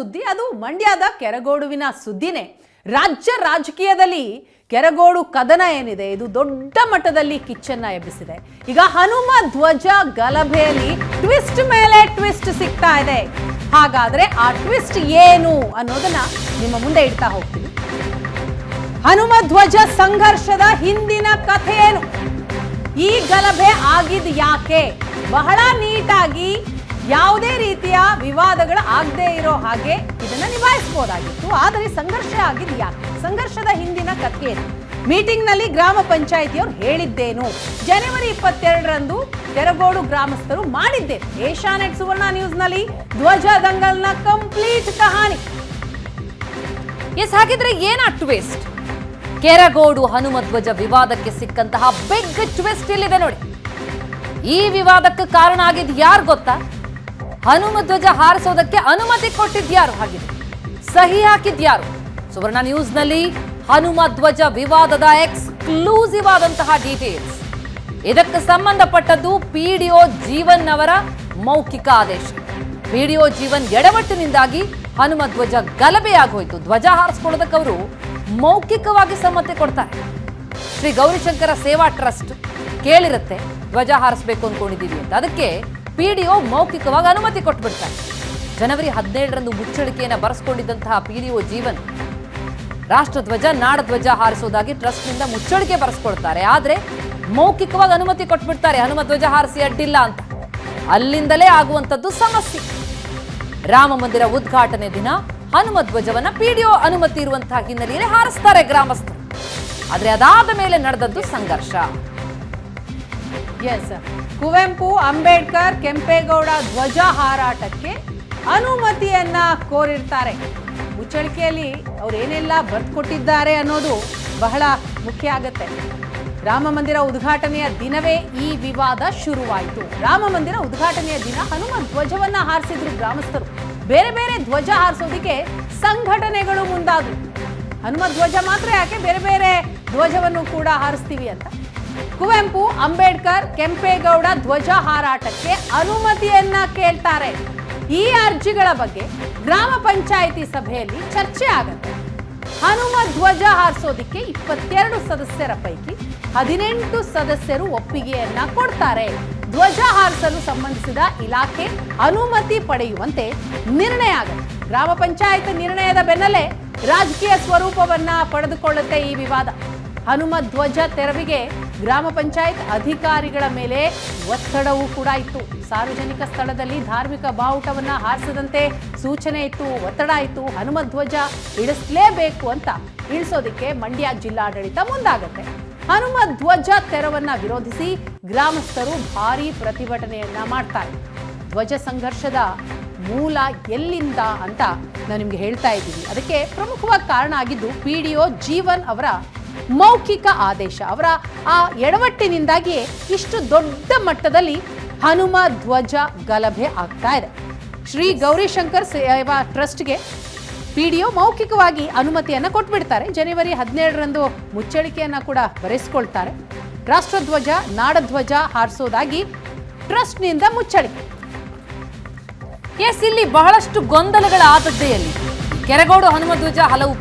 ಸುದ್ದಿ, ಅದು ಮಂಡ್ಯದ ಕೆರಗೋಡುವಿನ ಸುದ್ದಿನೇ. ರಾಜ್ಯ ರಾಜಕೀಯದಲ್ಲಿ ಕೆರಗೋಡು ಕದನ ಏನಿದೆ ಇದು ದೊಡ್ಡ ಮಟ್ಟದಲ್ಲಿ ಕಿಚ್ಚನ್ನ ಎಬ್ಬಿಸಿದೆ. ಈಗ ಹನುಮ ಧ್ವಜ ಗಲಭೆಯಲ್ಲಿ ಟ್ವಿಸ್ಟ್ ಮೇಲೆ ಟ್ವಿಸ್ಟ್ ಸಿಗ್ತಾ ಇದೆ. ಹಾಗಾದ್ರೆ ಆ ಟ್ವಿಸ್ಟ್ ಏನು ಅನ್ನೋದನ್ನ ನಿಮ್ಮ ಮುಂದೆ ಇಡ್ತಾ ಹೋಗ್ತೀವಿ. ಹನುಮ ಧ್ವಜ ಸಂಘರ್ಷದ ಹಿಂದಿನ ಕಥೆ ಏನು, ಈ ಗಲಭೆ ಆಗಿದ್ ಯಾಕೆ, ಬಹಳ ನೀಟಾಗಿ ಯಾವುದೇ ರೀತಿಯ ವಿವಾದಗಳು ಆಗದೆ ಇರೋ ಹಾಗೆ ಇದನ್ನ ನಿಭಾಯಿಸಬಹುದಾಗಿತ್ತು. ಆದರೆ ಸಂಘರ್ಷ ಆಗಿದ್ ಯಾಕೆ, ಸಂಘರ್ಷದ ಹಿಂದಿನ ಕಥೆ ಏನು, ಮೀಟಿಂಗ್ ನಲ್ಲಿ ಗ್ರಾಮ ಪಂಚಾಯಿತಿಯವರು ಹೇಳಿದ್ದೇನು, ಜನವರಿ 22ರಂದು ಕೆರಗೋಡು ಗ್ರಾಮಸ್ಥರು ಮಾಡಿದ್ದೇನು. ಏಷ್ಯಾನೆಟ್ ಸುವರ್ಣ ನ್ಯೂಸ್ ನಲ್ಲಿ ಧ್ವಜ ದಂಗಲ್ನ ಕಂಪ್ಲೀಟ್ ಕಹಾನಿ. ಹಾಗಿದ್ರೆ ಏನಾ ಟ್ವಿಸ್ಟ್? ಕೆರಗೋಡು ಹನುಮ ಧ್ವಜ ವಿವಾದಕ್ಕೆ ಸಿಕ್ಕಂತಹ ಬಿಗ್ ಟ್ವಿಸ್ಟ್ ಇಲ್ಲಿದೆ ನೋಡಿ. ಈ ವಿವಾದಕ್ಕೆ ಕಾರಣ ಆಗಿದ್ ಯಾರು ಗೊತ್ತಾ? ಹನುಮ ಧ್ವಜ ಹಾರಿಸೋದಕ್ಕೆ ಅನುಮತಿ ಕೊಟ್ಟಿದ್ಯಾರು, ಹಾಗಿದೆ ಸಹಿ ಹಾಕಿದ್ಯಾರು? ಸುವರ್ಣ ನ್ಯೂಸ್ ನಲ್ಲಿ ಹನುಮ ಧ್ವಜ ವಿವಾದದ ಎಕ್ಸ್ಕ್ಲೂಸಿವ್ ಆದಂತಹ ಡೀಟೇಲ್ಸ್. ಇದಕ್ಕೆ ಸಂಬಂಧಪಟ್ಟದ್ದು ಪಿಡಿಒ ಜೀವನ್ ಅವರ ಮೌಖಿಕ ಆದೇಶ. ಪಿಡಿಒ ಜೀವನ್ ಎಡವಟ್ಟಿನಿಂದಾಗಿ ಹನುಮ ಧ್ವಜ ಗಲಭೆಯಾಗೋಯ್ತು. ಧ್ವಜ ಹಾರಿಸ್ಕೊಳ್ಳೋದಕ್ಕೆ ಅವರು ಮೌಖಿಕವಾಗಿ ಸಮ್ಮತಿ ಕೊಡ್ತಾರೆ. ಶ್ರೀ ಗೌರಿಶಂಕರ ಸೇವಾ ಟ್ರಸ್ಟ್ ಕೇಳಿರುತ್ತೆ ಧ್ವಜ ಹಾರಿಸಬೇಕು ಅನ್ಕೊಂಡಿದ್ದೀವಿ ಅಂತ, ಅದಕ್ಕೆ ಪಿಡಿಒ ಮೌಖಿಕವಾಗಿ ಅನುಮತಿ ಕೊಟ್ಬಿಡ್ತಾರೆ. ಜನವರಿ 17ರಂದು ಮುಚ್ಚಳಿಕೆಯನ್ನು ಬರೆಸ್ಕೊಂಡಿದ್ದಂತಹ ಪಿಡಿಒ ಜೀವನ್ ರಾಷ್ಟ್ರಧ್ವಜ ನಾಡಧ್ವಜ ಹಾರಿಸೋದಾಗಿ ಟ್ರಸ್ಟ್ನಿಂದ ಮುಚ್ಚಳಿಕೆ ಬರೆಸ್ಕೊಳ್ತಾರೆ. ಆದ್ರೆ ಮೌಖಿಕವಾಗಿ ಅನುಮತಿ ಕೊಟ್ಬಿಡ್ತಾರೆ, ಹನುಮ ಧ್ವಜ ಹಾರಿಸಿ ಅಡ್ಡಿಲ್ಲ ಅಂತ. ಅಲ್ಲಿಂದಲೇ ಆಗುವಂತದ್ದು ಸಮಸ್ಯೆ. ರಾಮ ಮಂದಿರ ಉದ್ಘಾಟನೆ ದಿನ ಹನುಮ ಧ್ವಜವನ್ನ ಪಿಡಿಒ ಅನುಮತಿ ಇರುವಂತಹ ಹಿನ್ನೆಲೆಯಲ್ಲಿ ಹಾರಿಸ್ತಾರೆ ಗ್ರಾಮಸ್ಥರು. ಆದ್ರೆ ಅದಾದ ಮೇಲೆ ನಡೆದದ್ದು ಸಂಘರ್ಷ. ಎಸ್, ಕುವೆಂಪು, ಅಂಬೇಡ್ಕರ್, ಕೆಂಪೇಗೌಡ ಧ್ವಜ ಹಾರಾಟಕ್ಕೆ ಅನುಮತಿಯನ್ನ ಕೋರಿರ್ತಾರೆ. ಮುಚ್ಚಳಿಕೆಯಲ್ಲಿ ಅವ್ರು ಏನೆಲ್ಲ ಬರ್ಕೊಟ್ಟಿದ್ದಾರೆ ಅನ್ನೋದು ಬಹಳ ಮುಖ್ಯ ಆಗತ್ತೆ. ರಾಮ ಮಂದಿರ ಉದ್ಘಾಟನೆಯ ದಿನವೇ ಈ ವಿವಾದ ಶುರುವಾಯಿತು. ರಾಮ ಮಂದಿರ ಉದ್ಘಾಟನೆಯ ದಿನ ಹನುಮ ಧ್ವಜವನ್ನ ಹಾರಿಸಿದ್ರು ಗ್ರಾಮಸ್ಥರು. ಬೇರೆ ಬೇರೆ ಧ್ವಜ ಹಾರಿಸೋದಿಕ್ಕೆ ಸಂಘಟನೆಗಳು ಮುಂದಾದವು. ಹನುಮ ಧ್ವಜ ಮಾತ್ರ ಯಾಕೆ, ಬೇರೆ ಬೇರೆ ಧ್ವಜವನ್ನು ಕೂಡ ಹಾರಿಸ್ತೀವಿ ಅಂತ. ಕುವೆಂಪು, ಅಂಬೇಡ್ಕರ್, ಕೆಂಪೇಗೌಡ ಧ್ವಜ ಹಾರಾಟಕ್ಕೆ ಅನುಮತಿಯನ್ನ ಕೇಳ್ತಾರೆ. ಈ ಅರ್ಜಿಗಳ ಬಗ್ಗೆ ಗ್ರಾಮ ಪಂಚಾಯಿತಿ ಸಭೆಯಲ್ಲಿ ಚರ್ಚೆ ಆಗತ್ತೆ. ಹನುಮ ಧ್ವಜ ಹಾರಿಸೋದಿಕ್ಕೆ 22 ಸದಸ್ಯರ ಪೈಕಿ 18 ಸದಸ್ಯರು ಒಪ್ಪಿಗೆಯನ್ನ ಕೊಡ್ತಾರೆ. ಧ್ವಜ ಹಾರಿಸಲು ಸಂಬಂಧಿಸಿದ ಇಲಾಖೆ ಅನುಮತಿ ಪಡೆಯುವಂತೆ ನಿರ್ಣಯ ಆಗುತ್ತೆ. ಗ್ರಾಮ ಪಂಚಾಯತ್ ನಿರ್ಣಯದ ಬೆನ್ನಲ್ಲೇ ರಾಜಕೀಯ ಸ್ವರೂಪವನ್ನ ಪಡೆದುಕೊಳ್ಳುತ್ತೆ ಈ ವಿವಾದ. ಹನುಮ ಧ್ವಜ ತೆರವಿಗೆ ಗ್ರಾಮ ಪಂಚಾಯತ್ ಅಧಿಕಾರಿಗಳ ಮೇಲೆ ಒತ್ತಡವೂ ಕೂಡ ಇತ್ತು. ಸಾರ್ವಜನಿಕ ಸ್ಥಳದಲ್ಲಿ ಧಾರ್ಮಿಕ ಬಾವುಟವನ್ನ ಹಾರಿಸದಂತೆ ಸೂಚನೆ ಇತ್ತು, ಒತ್ತಡ ಇತ್ತು. ಹನುಮ ಧ್ವಜ ಇಳಿಸಲೇಬೇಕು ಅಂತ ಇಳಿಸೋದಿಕ್ಕೆ ಮಂಡ್ಯ ಜಿಲ್ಲಾಡಳಿತ ಮುಂದಾಗತ್ತೆ. ಹನುಮ ಧ್ವಜ ತೆರವನ್ನ ವಿರೋಧಿಸಿ ಗ್ರಾಮಸ್ಥರು ಭಾರೀ ಪ್ರತಿಭಟನೆಯನ್ನ ಮಾಡ್ತಾರೆ. ಧ್ವಜ ಸಂಘರ್ಷದ ಮೂಲ ಎಲ್ಲಿಂದ ಅಂತ ನಾವು ನಿಮ್ಗೆ ಹೇಳ್ತಾ ಇದ್ದೀವಿ. ಅದಕ್ಕೆ ಪ್ರಮುಖವಾಗಿ ಕಾರಣ ಆಗಿದ್ದು ಪಿಡಿಒ ಜೀವನ್ ಅವರ ಮೌಖಿಕ ಆದೇಶ. ಅವರ ಆ ಎಡವಟ್ಟಿನಿಂದಾಗಿಯೇ ಇಷ್ಟು ದೊಡ್ಡ ಮಟ್ಟದಲ್ಲಿ ಹನುಮ ಧ್ವಜ ಗಲಭೆ ಆಗ್ತಾ ಇದೆ. ಶ್ರೀ ಗೌರಿಶಂಕರ್ ಸೇವಾ ಟ್ರಸ್ಟ್ಗೆ ಪಿಡಿಒ ಮೌಖಿಕವಾಗಿ ಅನುಮತಿಯನ್ನ ಕೊಟ್ಬಿಡ್ತಾರೆ. ಜನವರಿ 17ರಂದು ಮುಚ್ಚಳಿಕೆಯನ್ನ ಕೂಡ ಬರೆಸ್ಕೊಳ್ತಾರೆ. ರಾಷ್ಟ್ರಧ್ವಜ ನಾಡಧ್ವಜ ಹಾರಿಸೋದಾಗಿ ಟ್ರಸ್ಟ್ನಿಂದ ಮುಚ್ಚಳಿಕೆ. ಇಲ್ಲಿ ಬಹಳಷ್ಟು ಗೊಂದಲಗಳ ಆದದ್ದೆಯಲ್ಲಿ ಕೆರಗೋಡು ಹನುಮ ಧ್ವಜ ಹಲವು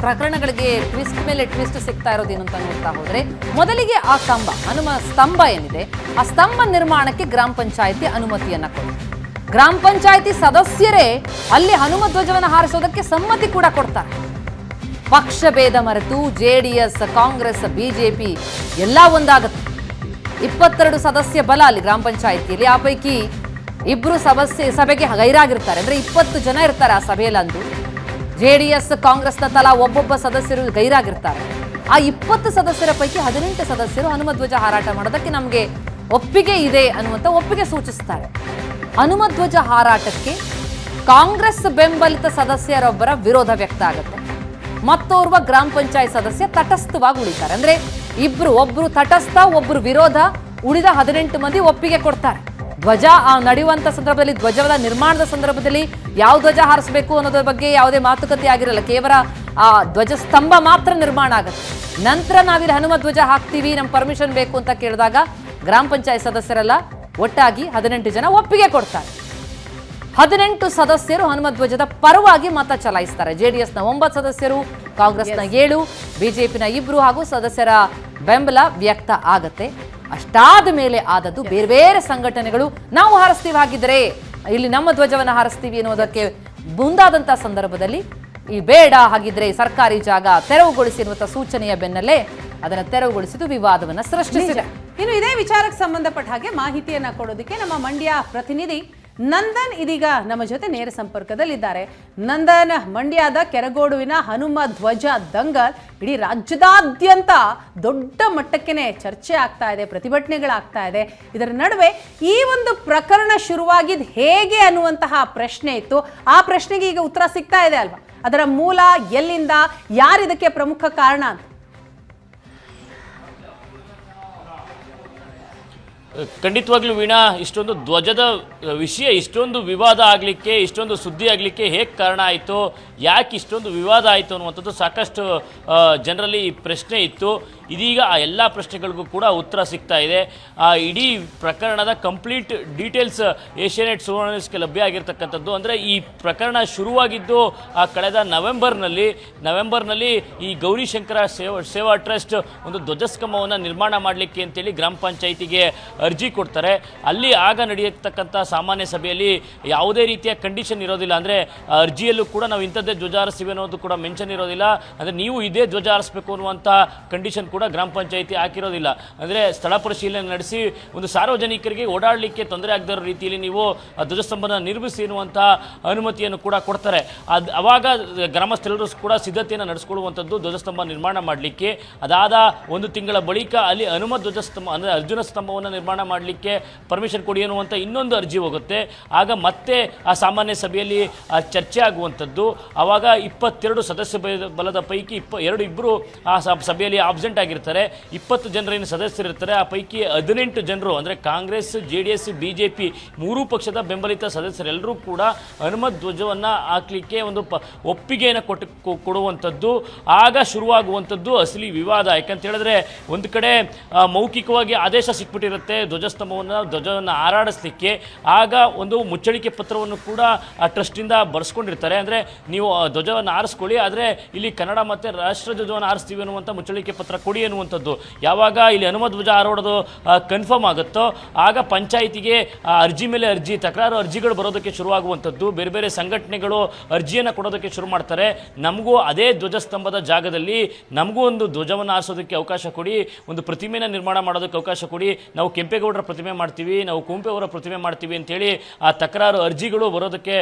ಪ್ರಕರಣಗಳಿಗೆ ಟ್ವಿಸ್ಟ್ ಮೇಲೆ ಟ್ವಿಸ್ಟ್ ಸಿಗ್ತಾ ಇರೋದೇನು ಅಂತ ನೋಡ್ತಾ ಹೋದ್ರೆ, ಮೊದಲಿಗೆ ಆ ಸ್ತಂಭ, ಹನುಮ ಸ್ತಂಭ ಏನಿದೆ ಆ ಸ್ತಂಭ ನಿರ್ಮಾಣಕ್ಕೆ ಗ್ರಾಮ ಪಂಚಾಯಿತಿ ಅನುಮತಿಯನ್ನ ಕೊಡುತ್ತೆ. ಗ್ರಾಮ ಪಂಚಾಯಿತಿ ಸದಸ್ಯರೇ ಅಲ್ಲಿ ಹನುಮ ಧ್ವಜವನ್ನು ಹಾರಿಸೋದಕ್ಕೆ ಸಮ್ಮತಿ ಕೂಡ ಕೊಡ್ತಾರೆ. ಪಕ್ಷ ಭೇದ ಮರೆತು ಜೆಡಿಎಸ್, ಕಾಂಗ್ರೆಸ್, ಬಿಜೆಪಿ ಎಲ್ಲ ಒಂದಾಗುತ್ತೆ. 22 ಸದಸ್ಯ ಬಲ ಅಲ್ಲಿ ಗ್ರಾಮ ಪಂಚಾಯಿತಿಯಲ್ಲಿ. ಆ ಪೈಕಿ 2 ಸಭೆಗೆ ಗೈರಾಗಿರ್ತಾರೆ. ಅಂದ್ರೆ 20 ಜನ ಇರ್ತಾರೆ ಆ ಸಭೆಯಲ್ಲಿ. ಅಂದು ಜೆಡಿಎಸ್, ಕಾಂಗ್ರೆಸ್ನ ತಲಾ ಒಬ್ಬೊಬ್ಬ ಸದಸ್ಯರು ಗೈರಾಗಿರ್ತಾರೆ. ಆ 20 ಸದಸ್ಯರ ಪೈಕಿ 18 ಸದಸ್ಯರು ಹನುಮ ಧ್ವಜ ಹಾರಾಟ ಮಾಡೋದಕ್ಕೆ ನಮಗೆ ಒಪ್ಪಿಗೆ ಇದೆ ಅನ್ನುವಂಥ ಒಪ್ಪಿಗೆ ಸೂಚಿಸ್ತಾರೆ. ಹನುಮ ಧ್ವಜ ಹಾರಾಟಕ್ಕೆ ಕಾಂಗ್ರೆಸ್ ಬೆಂಬಲಿತ ಸದಸ್ಯರೊಬ್ಬರ ವಿರೋಧ ವ್ಯಕ್ತ ಆಗುತ್ತೆ. ಮತ್ತೋರ್ವ ಗ್ರಾಮ ಪಂಚಾಯತ್ ಸದಸ್ಯ ತಟಸ್ಥವಾಗಿ ಉಳಿತಾರೆ. ಅಂದ್ರೆ ಒಬ್ರು ತಟಸ್ಥ, ಒಬ್ರು ವಿರೋಧ, ಉಳಿದ 18 ಮಂದಿ ಒಪ್ಪಿಗೆ ಕೊಡ್ತಾರೆ. ಧ್ವಜ ನಡೆಯುವಂತ ಸಂದರ್ಭದಲ್ಲಿ, ಧ್ವಜದ ನಿರ್ಮಾಣದ ಸಂದರ್ಭದಲ್ಲಿ ಯಾವ ಧ್ವಜ ಹಾರಿಸಬೇಕು ಅನ್ನೋದ್ರ ಬಗ್ಗೆ ಯಾವುದೇ ಮಾತುಕತೆ ಆಗಿರಲ್ಲ. ಕೇವಲ ಆ ಧ್ವಜ ಸ್ತಂಭ ಮಾತ್ರ ನಿರ್ಮಾಣ ಆಗುತ್ತೆ. ನಂತರ ನಾವಿಲ್ಲಿ ಹನುಮ ಧ್ವಜ ಹಾಕ್ತೀವಿ, ನಮ್ ಪರ್ಮಿಷನ್ ಬೇಕು ಅಂತ ಕೇಳಿದಾಗ ಗ್ರಾಮ ಪಂಚಾಯತ್ ಸದಸ್ಯರೆಲ್ಲ ಒಟ್ಟಾಗಿ 18 ಜನ ಒಪ್ಪಿಗೆ ಕೊಡ್ತಾರೆ. 18 ಸದಸ್ಯರು ಹನುಮಧ್ವಜದ ಪರವಾಗಿ ಮತ ಚಲಾಯಿಸ್ತಾರೆ. ಜೆಡಿಎಸ್ನ 9 ಸದಸ್ಯರು, ಕಾಂಗ್ರೆಸ್ನ 7, ಬಿಜೆಪಿನ 2 ಹಾಗೂ ಸದಸ್ಯರ ಬೆಂಬಲ ವ್ಯಕ್ತ ಆಗತ್ತೆ. ಅಷ್ಟಾದ ಮೇಲೆ ಆದದ್ದು ಬೇರೆ ಬೇರೆ ಸಂಘಟನೆಗಳು ನಾವು ಹಾರಿಸ್ತೀವಿ, ಹಾಗಿದ್ರೆ ಇಲ್ಲಿ ನಮ್ಮ ಧ್ವಜವನ್ನು ಹಾರಿಸ್ತೀವಿ ಅನ್ನೋದಕ್ಕೆ ಮುಂದಾದಂಥ ಸಂದರ್ಭದಲ್ಲಿ ಈ ಬೇಡ, ಹಾಗಿದ್ರೆ ಸರ್ಕಾರಿ ಜಾಗ ತೆರವುಗೊಳಿಸಿರುವಂಥ ಸೂಚನೆಯ ಬೆನ್ನಲ್ಲೇ ಅದನ್ನು ತೆರವುಗೊಳಿಸಿದ್ದು ವಿವಾದವನ್ನು ಸೃಷ್ಟಿಸಿದೆ. ಇನ್ನು ಇದೇ ವಿಚಾರಕ್ಕೆ ಸಂಬಂಧಪಟ್ಟ ಹಾಗೆ ಮಾಹಿತಿಯನ್ನ ಕೊಡೋದಕ್ಕೆ ನಮ್ಮ ಮಂಡ್ಯ ಪ್ರತಿನಿಧಿ ನಂದನ್ ಇದೀಗ ನಮ್ಮ ಜೊತೆ ನೇರ ಸಂಪರ್ಕದಲ್ಲಿದ್ದಾರೆ. ನಂದನ್, ಮಂಡ್ಯದ ಕೆರಗೋಡುವಿನ ಹನುಮ ಧ್ವಜ ದಂಗಲ್ ಇಡೀ ರಾಜ್ಯದಾದ್ಯಂತ ದೊಡ್ಡ ಮಟ್ಟಕ್ಕೆ ಚರ್ಚೆ ಆಗ್ತಾ ಇದೆ, ಪ್ರತಿಭಟನೆಗಳಾಗ್ತಾ ಇದೆ. ಇದರ ನಡುವೆ ಈ ಒಂದು ಪ್ರಕರಣ ಶುರುವಾಗಿದ್ದು ಹೇಗೆ ಅನ್ನುವಂತಹ ಪ್ರಶ್ನೆ ಇತ್ತು. ಆ ಪ್ರಶ್ನೆಗೆ ಈಗ ಉತ್ತರ ಸಿಗ್ತಾ ಇದೆ ಅಲ್ವಾ? ಅದರ ಮೂಲ ಎಲ್ಲಿಂದ, ಯಾರಿದಕ್ಕೆ ಪ್ರಮುಖ ಕಾರಣ ಅಂತ? ಖಂಡಿತವಾಗ್ಲೂ ವೀಣಾ, ಇಷ್ಟೊಂದು ಧ್ವಜದ ವಿಷಯ ಇಷ್ಟೊಂದು ವಿವಾದ ಆಗಲಿಕ್ಕೆ, ಇಷ್ಟೊಂದು ಸುದ್ದಿ ಆಗಲಿಕ್ಕೆ ಹೇಗೆ ಕಾರಣ ಆಯಿತು, ಯಾಕೆ ಇಷ್ಟೊಂದು ವಿವಾದ ಆಯಿತು ಅನ್ನುವಂಥದ್ದು ಸಾಕಷ್ಟು ಜನರಲ್ಲಿ ಪ್ರಶ್ನೆ ಇತ್ತು. ಇದೀಗ ಆ ಎಲ್ಲ ಪ್ರಶ್ನೆಗಳಿಗೂ ಕೂಡ ಉತ್ತರ ಸಿಗ್ತಾ ಇದೆ. ಇಡೀ ಪ್ರಕರಣದ ಕಂಪ್ಲೀಟ್ ಡೀಟೇಲ್ಸ್ ಏಷ್ಯಾನೆಟ್ ಸುವರ್ಣ ನ್ಯೂಸ್ಗೆ ಲಭ್ಯ ಆಗಿರ್ತಕ್ಕಂಥದ್ದು. ಅಂದರೆ ಈ ಪ್ರಕರಣ ಶುರುವಾಗಿದ್ದು ಕಳೆದ ನವೆಂಬರ್ನಲ್ಲಿ ಈ ಗೌರಿಶಂಕರ ಸೇವಾ ಟ್ರಸ್ಟ್ ಒಂದು ಧ್ವಜಸ್ತಂಭವನ್ನು ನಿರ್ಮಾಣ ಮಾಡಲಿಕ್ಕೆ ಅಂತೇಳಿ ಗ್ರಾಮ ಪಂಚಾಯಿತಿಗೆ ಅರ್ಜಿ ಕೊಡ್ತಾರೆ. ಅಲ್ಲಿ ಆಗ ನಡೆಯತಕ್ಕಂಥ ಸಾಮಾನ್ಯ ಸಭೆಯಲ್ಲಿ ಯಾವುದೇ ರೀತಿಯ ಕಂಡೀಷನ್ ಇರೋದಿಲ್ಲ. ಅಂದರೆ ಅರ್ಜಿಯಲ್ಲೂ ಕೂಡ ನಾವು ಇಂಥದ್ದೇ ಧ್ವಜ ಹಾರಿಸ್ತೀವಿ ಅನ್ನೋದು ಕೂಡ ಮೆನ್ಷನ್ ಇರೋದಿಲ್ಲ. ಅಂದರೆ ನೀವು ಇದೇ ಧ್ವಜ ಹಾರಿಸ್ಬೇಕು ಅನ್ನುವಂಥ ಕಂಡೀಷನ್ ಕೂಡ ಗ್ರಾಮ ಪಂಚಾಯಿತಿ ಹಾಕಿರೋದಿಲ್ಲ. ಅಂದರೆ ಸ್ಥಳ ಪರಿಶೀಲನೆ ನಡೆಸಿ ಒಂದು ಸಾರ್ವಜನಿಕರಿಗೆ ಓಡಾಡಲಿಕ್ಕೆ ತೊಂದರೆ ಆಗದ ರೀತಿಯಲ್ಲಿ ನೀವು ಧ್ವಜಸ್ತಂಭನ ನಿರ್ಮಿಸಿ ಎನ್ನುವಂಥ ಅನುಮತಿಯನ್ನು ಕೂಡ ಕೊಡ್ತಾರೆ. ಅವಾಗ ಗ್ರಾಮಸ್ಥರೆಲ್ಲರೂ ಕೂಡ ಸಿದ್ಧತೆಯನ್ನು ನಡೆಸ್ಕೊಳ್ಳುವಂಥದ್ದು ಧ್ವಜಸ್ತಂಭ ನಿರ್ಮಾಣ ಮಾಡಲಿಕ್ಕೆ. ಅದಾದ 1 ತಿಂಗಳ ಬಳಿಕ ಅಲ್ಲಿ ಹನುಮ ಧ್ವಜಸ್ತಂಭ ಅಂದರೆ ಅರ್ಜುನ ಸ್ತಂಭವನ್ನು ನಿರ್ಮಾಣ ಮಾಡಲಿಕ್ಕೆ ಪರ್ಮಿಷನ್ ಕೊಡಿ ಅನ್ನುವಂಥ ಇನ್ನೊಂದು ಅರ್ಜಿ ಹೋಗುತ್ತೆ. ಆಗ ಮತ್ತೆ ಆ ಸಾಮಾನ್ಯ ಸಭೆಯಲ್ಲಿ ಚರ್ಚೆ ಆಗುವಂಥದ್ದು. ಆವಾಗ 22 ಸದಸ್ಯ ಬಲದ ಪೈಕಿ ಇಬ್ಬರು ಆ ಸಭೆಯಲ್ಲಿ ಆಬ್ಸೆಂಟ್ ಆಗಿರ್ತಾರೆ. 20 ಜನರೇನು ಸದಸ್ಯರಿರ್ತಾರೆ, ಆ ಪೈಕಿ 18 ಜನರು ಅಂದರೆ ಕಾಂಗ್ರೆಸ್, JDS, BJP 3 ಪಕ್ಷದ ಬೆಂಬಲಿತ ಸದಸ್ಯರೆಲ್ಲರೂ ಕೂಡ ಹನುಮ ಧ್ವಜವನ್ನು ಹಾಕಲಿಕ್ಕೆ ಒಂದು ಒಪ್ಪಿಗೆಯನ್ನು ಕೊಡುವಂಥದ್ದು. ಆಗ ಶುರುವಾಗುವಂಥದ್ದು ಅಸಲಿ ವಿವಾದ. ಯಾಕಂತ ಹೇಳಿದ್ರೆ ಒಂದು ಕಡೆ ಮೌಖಿಕವಾಗಿ ಆದೇಶ ಸಿಕ್ಬಿಟ್ಟಿರುತ್ತೆ ಧ್ವಜವನ್ನು ಹಾರಾಡಿಸ್ಲಿಕ್ಕೆ. ಆಗ ಒಂದು ಮುಚ್ಚಳಿಕೆ ಪತ್ರವನ್ನು ಕೂಡ ಟ್ರಸ್ಟಿಂದ ಬರೆಸ್ಕೊಂಡಿರ್ತಾರೆ. ಅಂದರೆ ನೀವು ಧ್ವಜವನ್ನು ಹಾರಿಸ್ಕೊಳ್ಳಿ, ಆದರೆ ಇಲ್ಲಿ ಕನ್ನಡ ಮತ್ತು ರಾಷ್ಟ್ರಧ್ವಜವನ್ನು ಹಾರಿಸ್ತೀವಿ ಅನ್ನುವಂಥ ಮುಚ್ಚಳಿಕೆ ಪತ್ರ ಕೊಡಿ ಅನ್ನುವಂಥದ್ದು. ಯಾವಾಗ ಇಲ್ಲಿ ಹನುಮ ಧ್ವಜ ಹಾರೋದು ಕನ್ಫರ್ಮ್ ಆಗುತ್ತೋ ಆಗ ಪಂಚಾಯಿತಿಗೆ ಅರ್ಜಿ ಮೇಲೆ ಅರ್ಜಿ, ತಕರಾರು ಅರ್ಜಿಗಳು ಬರೋದಕ್ಕೆ ಶುರುವಾಗುವಂಥದ್ದು. ಬೇರೆ ಬೇರೆ ಸಂಘಟನೆಗಳು ಅರ್ಜಿಯನ್ನು ಕೊಡೋದಕ್ಕೆ ಶುರು ಮಾಡ್ತಾರೆ. ನಮಗೂ ಅದೇ ಧ್ವಜಸ್ತಂಭದ ಜಾಗದಲ್ಲಿ ನಮಗೂ ಒಂದು ಧ್ವಜವನ್ನು ಹಾರಿಸೋದಕ್ಕೆ ಅವಕಾಶ ಕೊಡಿ, ಒಂದು ಪ್ರತಿಮೆನ ನಿರ್ಮಾಣ ಮಾಡೋದಕ್ಕೆ ಅವಕಾಶ ಕೊಡಿ, ನಾವು ಕೆಂಪೇಗೌಡರ ಪ್ರತಿಮೆ ಮಾಡ್ತೀವಿ, ನಾವು ಕುವೆಂಪು ಅವರ ಪ್ರತಿಮೆ ಮಾಡ್ತೀವಿ ಅಂತೇಳಿ ಆ ತಕರಾರು ಅರ್ಜಿಗಳು ಬರೋದಕ್ಕೆ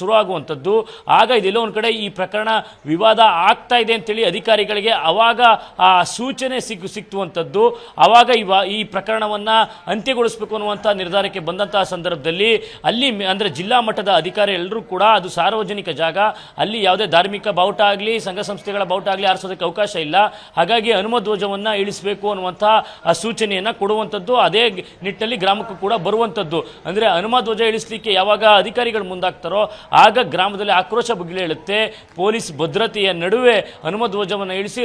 ಶುರುವಾಗುವಂಥದ್ದು. ಆಗ ಇದೆಲ್ಲೋ ಒಂದು ಕಡೆ ಈ ಪ್ರಕರಣ ವಿವಾದ ಆಗ್ತಾ ಇದೆ ಅಂತೇಳಿ ಅಧಿಕಾರಿಗಳಿಗೆ ಆವಾಗ ಆ ಸೂಚನೆ ಸಿಕ್ತುವಂಥದ್ದು. ಆವಾಗ ಈ ಪ್ರಕರಣವನ್ನು ಅಂತ್ಯಗೊಳಿಸಬೇಕು ಅನ್ನುವಂಥ ನಿರ್ಧಾರಕ್ಕೆ ಬಂದಂತಹ ಸಂದರ್ಭದಲ್ಲಿ ಅಲ್ಲಿ ಅಂದರೆ ಜಿಲ್ಲಾ ಮಟ್ಟದ ಅಧಿಕಾರಿ ಎಲ್ಲರೂ ಕೂಡ ಅದು ಸಾರ್ವಜನಿಕ ಜಾಗ, ಅಲ್ಲಿ ಯಾವುದೇ ಧಾರ್ಮಿಕ ಬಾವುಟ ಆಗಲಿ ಸಂಘ ಸಂಸ್ಥೆಗಳ ಬಾವುಟ ಆಗಲಿ ಆರಿಸೋದಕ್ಕೆ ಅವಕಾಶ ಇಲ್ಲ. ಹಾಗಾಗಿ ಹನುಮ ಧ್ವಜವನ್ನು ಇಳಿಸಬೇಕು ಅನ್ನುವಂಥ ಆ ಸೂಚನೆಯನ್ನು ಕೊಡುವಂಥದ್ದು. ಅದೇ ನಿಟ್ಟಿನಲ್ಲಿ ಗ್ರಾಮಕ್ಕೂ ಕೂಡ ಬರುವಂಥದ್ದು. ಅಂದರೆ ಹನುಮ ಧ್ವಜ ಇಳಿಸಲಿಕ್ಕೆ ಯಾವಾಗ ಅಧಿಕಾರಿಗಳು ಮುಂದಾಗ್ತಾರೋ ಆಗ ಗ್ರಾಮದಲ್ಲಿ ಆಕ್ರೋಶ ಭುಗಿಲೇಳುತ್ತೆ. ಪೊಲೀಸ್ ಭದ್ರತೆಯ ನಡುವೆ ಹನುಮ ಧ್ವಜವನ್ನು ಇಳಿಸಿ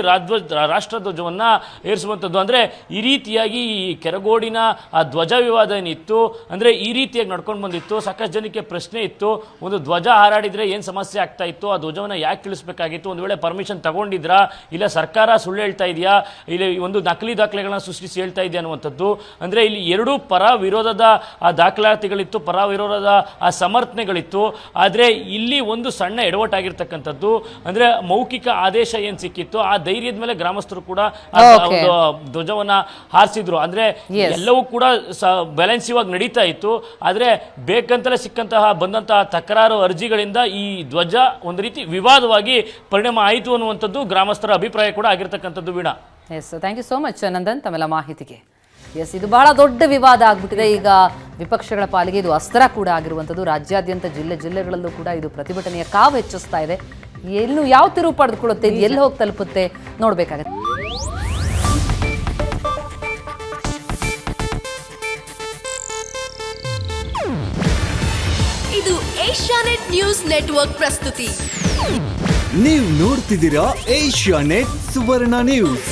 ರಾಷ್ಟ್ರಧ್ವಜವನ್ನು ಏರಿಸುವಂಥದ್ದು. ಅಂದರೆ ಈ ರೀತಿಯಾಗಿ ಈ ಕೆರಗೋಡಿನ ಆ ಧ್ವಜ ವಿವಾದ ಏನಿತ್ತು, ಅಂದರೆ ಈ ರೀತಿಯಾಗಿ ನಡ್ಕೊಂಡು ಬಂದಿತ್ತು. ಸಾಕಷ್ಟು ಜನಕ್ಕೆ ಪ್ರಶ್ನೆ ಇತ್ತು, ಒಂದು ಧ್ವಜ ಹಾರಾಡಿದರೆ ಏನು ಸಮಸ್ಯೆ ಆಗ್ತಾ ಇತ್ತು, ಆ ಧ್ವಜವನ್ನು ಯಾಕೆ ಇಳಿಸಬೇಕಾಗಿತ್ತು, ಒಂದು ವೇಳೆ ಪರ್ಮಿಷನ್ ತಗೊಂಡಿದ್ರಾ, ಇಲ್ಲ ಸರ್ಕಾರ ಸುಳ್ಳು ಹೇಳ್ತಾ ಇದೆಯಾ, ಇಲ್ಲಿ ಒಂದು ನಕಲಿ ದಾಖಲೆಗಳನ್ನ ಸೃಷ್ಟಿಸಿ ಹೇಳ್ತಾ ಇದೆಯಾ ಅನ್ನುವಂಥದ್ದು. ಅಂದರೆ ಇಲ್ಲಿ ಎರಡೂ ಪರ ವಿರೋಧದ ಆ ದಾಖಲಾತಿಗಳಿತ್ತು, ಪರ ವಿರೋಧದ ಆ ಸಮರ್ಥನೆಗಳಿತ್ತು. ಆದರೆ ಇಲ್ಲಿ ಒಂದು ಸಣ್ಣ ಎಡವಟ್ಟಾಗಿರ್ತಕ್ಕಂಥದ್ದು. ಅಂದರೆ ಮೌಖಿಕ ಆದೇಶ ಏನು ಸಿಕ್ಕಿತ್ತು ಆ ಧೈರ್ಯದ ಮೇಲೆ ಗ್ರಾಮಸ್ಥರು ಕೂಡ ಒಂದು ಧ್ವಜವನ್ನ ಹಾರಿಸಿದ್ರು. ಅಂದ್ರೆ ಎಲ್ಲವೂ ಕೂಡ ಬ್ಯಾಲೆನ್ಸಿವ್ ಆಗಿ ನಡೀತಾ ಇತ್ತು. ಆದರೆ ಬೇಕಂತಲೇ ಬಂದಂತಹ ತಕರಾರು ಅರ್ಜಿಗಳಿಂದ ಈ ಧ್ವಜ ಒಂದು ರೀತಿ ವಿವಾದವಾಗಿ ಪರಿಣಾಮ ಆಯಿತು ಅನ್ನುವಂಥದ್ದು ಗ್ರಾಮಸ್ಥರ ಅಭಿಪ್ರಾಯ ಕೂಡ ಆಗಿರ್ತಕ್ಕಂಥದ್ದು. Veena, yes, thank you so much Nandan ತಮ್ಮೆಲ್ಲ ಮಾಹಿತಿಗೆ. ಎಸ್, ಇದು ಬಹಳ ದೊಡ್ಡ ವಿವಾದ ಆಗ್ಬಿಟ್ಟಿದೆ. ಈಗ ವಿಪಕ್ಷಗಳ ಪಾಲಿಗೆ ಇದು ಅಸ್ತ್ರ ಕೂಡ ಆಗಿರುವಂಥದ್ದು. ರಾಜ್ಯಾದ್ಯಂತ ಜಿಲ್ಲೆಗಳಲ್ಲೂ ಕೂಡ ಇದು ಪ್ರತಿಭಟನೆಯ ಕಾವು ಹೆಚ್ಚಿಸ್ತಾ ಇದೆ. ಎಲ್ಲೂ ಯಾವ ತಿರುವು ಪಡೆದುಕೊಳ್ಳುತ್ತೆ, ಇದು ಎಲ್ಲಿ ಹೋಗಿ ತಲುಪುತ್ತೆ ನೋಡ್ಬೇಕಾಗತ್ತೆ. ಇದು ಏಷ್ಯಾನೆಟ್ ನ್ಯೂಸ್ ನೆಟ್ವರ್ಕ್ ಪ್ರಸ್ತುತಿ. ನೀವು ನೋಡ್ತಿದ್ದೀರಾ ಏಷ್ಯಾನೆಟ್ ಸುವರ್ಣ ನ್ಯೂಸ್.